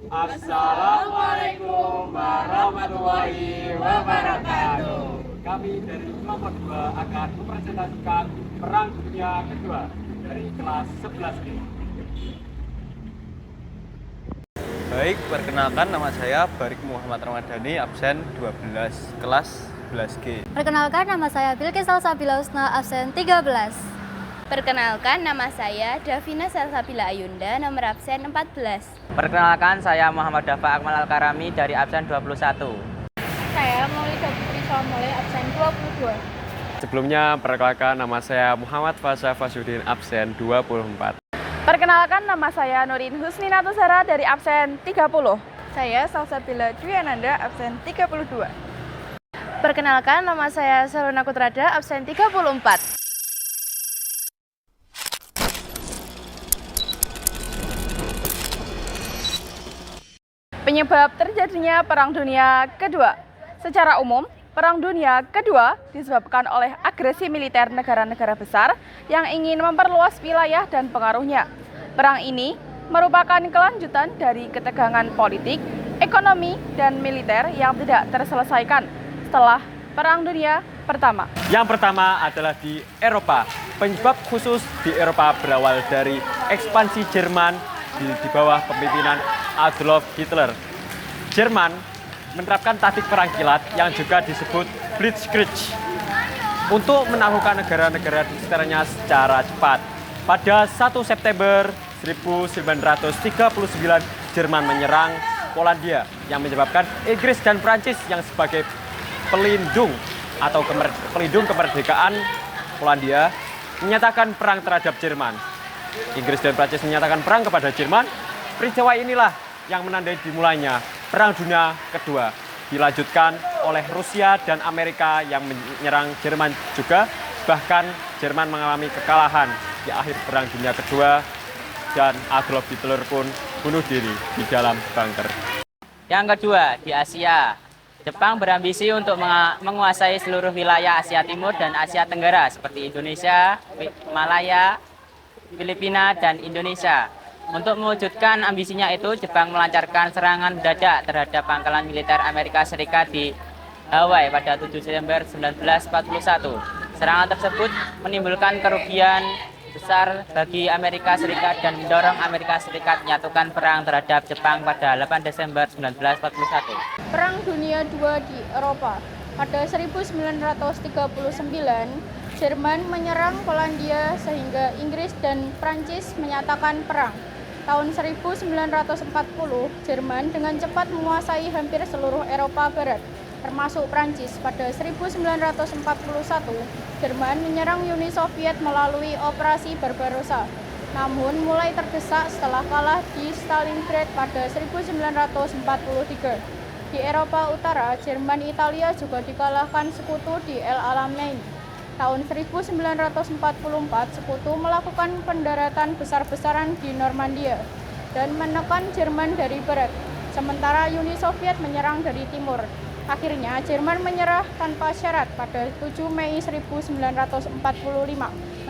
Assalamualaikum warahmatullahi wabarakatuh. Kami dari kelompok 2 akan mempresentasikan Perang Dunia Kedua dari kelas 11 ini. Baik, perkenalkan nama saya Barik Muhammad Ramadhani, absen 12, kelas 11G. Perkenalkan, nama saya Bilqis Salsabila Husna, absen 13. Perkenalkan, nama saya Davina Salsabila Ayunda, nomor absen 14. Perkenalkan, saya Muhammad Dafa Akmal Al-Karami dari absen 21. Saya Maulida Putri Somole, absen 22. Sebelumnya, perkenalkan nama saya Muhammad Fasa Fasudin, absen 24. Perkenalkan, nama saya Nurin Husni Natusara dari absen 30. Saya Salsabila Dwi Ananda, absen 32. Perkenalkan, nama saya Saruna Kutrada, absen 34. Penyebab terjadinya Perang Dunia Kedua. Secara umum, Perang Dunia Kedua disebabkan oleh agresi militer negara-negara besar yang ingin memperluas wilayah dan pengaruhnya. Perang ini merupakan kelanjutan dari ketegangan politik, ekonomi, dan militer yang tidak terselesaikan setelah Perang Dunia Pertama. Yang pertama adalah di Eropa. Penyebab khusus di Eropa berawal dari ekspansi Jerman di bawah pemimpinan Adolf Hitler. Jerman menerapkan taktik perang kilat yang juga disebut Blitzkrieg untuk menaklukkan negara-negara di sekitarnya secara cepat. Pada 1 September 1939, Jerman menyerang Polandia yang menyebabkan Inggris dan Prancis yang sebagai pelindung atau pelindung kemerdekaan Polandia menyatakan perang terhadap Jerman. Inggris dan Prancis menyatakan perang kepada Jerman. Peristiwa inilah yang menandai dimulainya Perang Dunia Kedua. Dilanjutkan oleh Rusia dan Amerika yang menyerang Jerman juga. Bahkan Jerman mengalami kekalahan di akhir Perang Dunia Kedua dan Adolf Hitler pun bunuh diri di dalam bunker. Yang kedua, di Asia. Jepang berambisi untuk menguasai seluruh wilayah Asia Timur dan Asia Tenggara seperti Indonesia, Malaya, Filipina, dan Indonesia. Untuk mewujudkan ambisinya itu, Jepang melancarkan serangan mendadak terhadap pangkalan militer Amerika Serikat di Hawaii pada 7 Desember 1941. Serangan tersebut menimbulkan kerugian besar bagi Amerika Serikat dan mendorong Amerika Serikat menyatukan perang terhadap Jepang pada 8 Desember 1941. Perang Dunia II di Eropa. Pada 1939, Jerman menyerang Polandia sehingga Inggris dan Prancis menyatakan perang. Tahun 1940, Jerman dengan cepat menguasai hampir seluruh Eropa Barat, termasuk Prancis. Pada 1941, Jerman menyerang Uni Soviet melalui Operasi Barbarossa. Namun mulai terdesak setelah kalah di Stalingrad pada 1943. Di Eropa Utara, Jerman Italia juga dikalahkan sekutu di El Alamein. Tahun 1944, sekutu melakukan pendaratan besar-besaran di Normandia dan menekan Jerman dari barat, sementara Uni Soviet menyerang dari timur. Akhirnya, Jerman menyerah tanpa syarat pada 7 Mei 1945,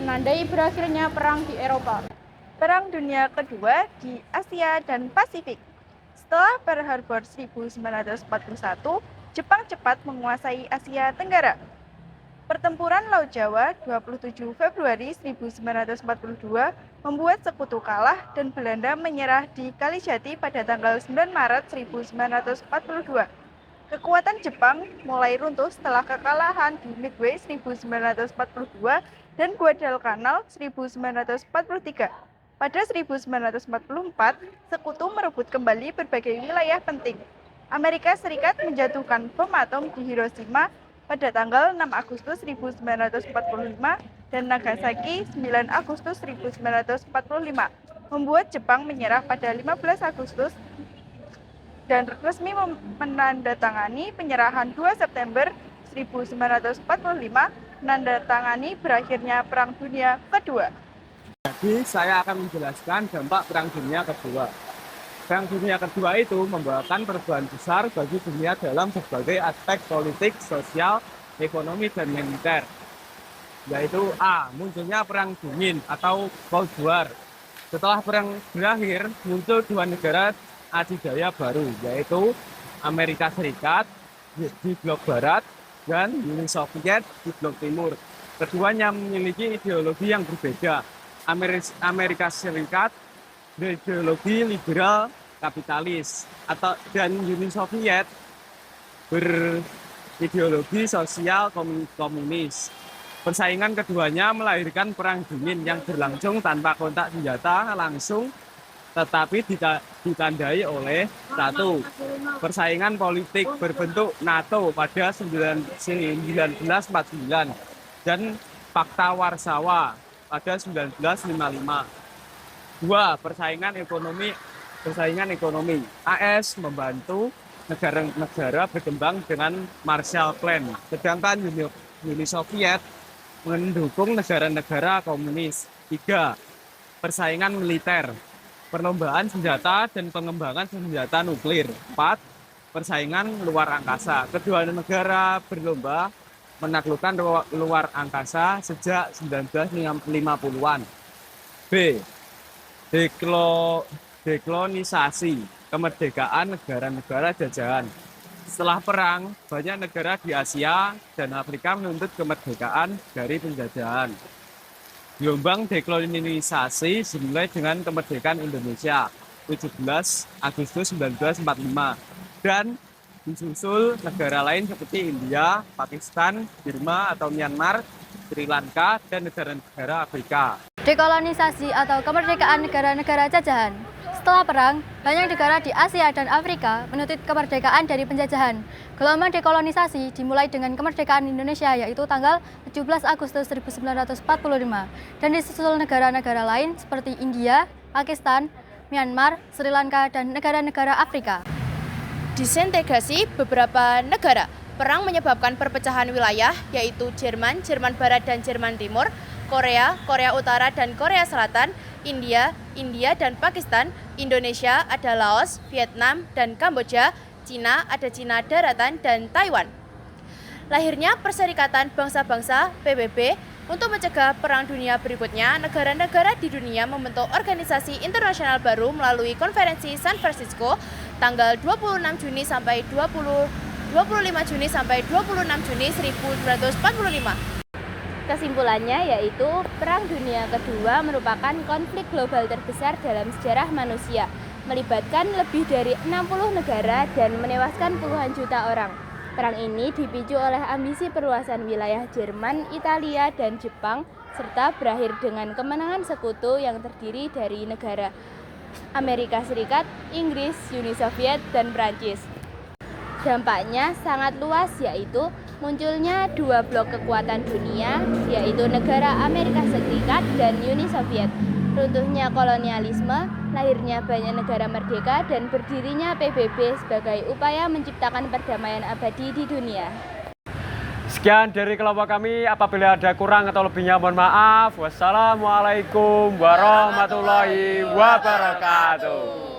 menandai berakhirnya perang di Eropa. Perang Dunia Kedua di Asia dan Pasifik. Setelah Pearl Harbor 1941, Jepang cepat menguasai Asia Tenggara. Pertempuran Laut Jawa 27 Februari 1942 membuat sekutu kalah dan Belanda menyerah di Kalijati pada tanggal 9 Maret 1942. Kekuatan Jepang mulai runtuh setelah kekalahan di Midway 1942 dan Guadalcanal 1943. Pada 1944, sekutu merebut kembali berbagai wilayah penting. Amerika Serikat menjatuhkan bom atom di Hiroshima pada tanggal 6 Agustus 1945 dan Nagasaki 9 Agustus 1945, membuat Jepang menyerah pada 15 Agustus dan resmi menandatangani penyerahan 2 September 1945, menandatangani berakhirnya Perang Dunia Kedua. Jadi saya akan menjelaskan dampak Perang Dunia Kedua. Perang Dunia Kedua itu membawakan perubahan besar bagi dunia dalam berbagai aspek politik, sosial, ekonomi, dan militer. Yaitu A. Munculnya Perang Dingin atau Cold War. Setelah perang berakhir, muncul dua negara adidaya baru, yaitu Amerika Serikat di blok barat dan Uni Soviet di blok timur. Keduanya memiliki ideologi yang berbeda. Amerika Serikat ideologi liberal kapitalis dan Uni Soviet berideologi sosial komunis. Persaingan keduanya melahirkan perang dingin yang berlangsung tanpa kontak senjata langsung, tetapi ditandai oleh satu, persaingan politik berbentuk NATO pada 1949 dan Fakta Warsawa pada 1955. Dua, persaingan ekonomi. AS membantu negara-negara berkembang dengan Marshall Plan, sedangkan Uni Soviet mendukung negara-negara komunis. 3. Persaingan militer, perlombaan senjata dan pengembangan senjata nuklir. 4. Persaingan luar angkasa, kedua negara berlomba menaklukkan luar angkasa sejak 1950-an. B. Dekolonisasi, kemerdekaan negara-negara jajahan. Setelah perang, banyak negara di Asia dan Afrika menuntut kemerdekaan dari penjajahan. Gelombang dekolonisasi dimulai dengan kemerdekaan Indonesia 17 Agustus 1945 dan disusul negara lain seperti India, Pakistan, Burma atau Myanmar, Sri Lanka, dan negara-negara Afrika. Dekolonisasi atau kemerdekaan negara-negara jajahan. Setelah perang, banyak negara di Asia dan Afrika menuntut kemerdekaan dari penjajahan. Gelombang dekolonisasi dimulai dengan kemerdekaan Indonesia yaitu tanggal 17 Agustus 1945 dan disusul negara-negara lain seperti India, Pakistan, Myanmar, Sri Lanka, dan negara-negara Afrika. Disintegrasi beberapa negara. Perang menyebabkan perpecahan wilayah yaitu Jerman, Jerman Barat dan Jerman Timur, Korea, Korea Utara dan Korea Selatan, India, India dan Pakistan, Indonesia ada Laos, Vietnam dan Kamboja, Cina ada Cina Daratan dan Taiwan. Lahirnya Perserikatan Bangsa-Bangsa PBB untuk mencegah perang dunia berikutnya, negara-negara di dunia membentuk organisasi internasional baru melalui konferensi San Francisco tanggal 25 Juni sampai 26 Juni 1945. Kesimpulannya yaitu Perang Dunia Kedua merupakan konflik global terbesar dalam sejarah manusia, melibatkan lebih dari 60 negara dan menewaskan puluhan juta orang. Perang ini dipicu oleh ambisi perluasan wilayah Jerman, Italia, dan Jepang, serta berakhir dengan kemenangan sekutu yang terdiri dari negara Amerika Serikat, Inggris, Uni Soviet, dan Prancis. Dampaknya sangat luas yaitu munculnya dua blok kekuatan dunia yaitu negara Amerika Serikat dan Uni Soviet, runtuhnya kolonialisme, lahirnya banyak negara merdeka dan berdirinya PBB sebagai upaya menciptakan perdamaian abadi di dunia. Sekian dari kelompok kami, apabila ada kurang atau lebihnya mohon maaf. Wassalamualaikum warahmatullahi wabarakatuh.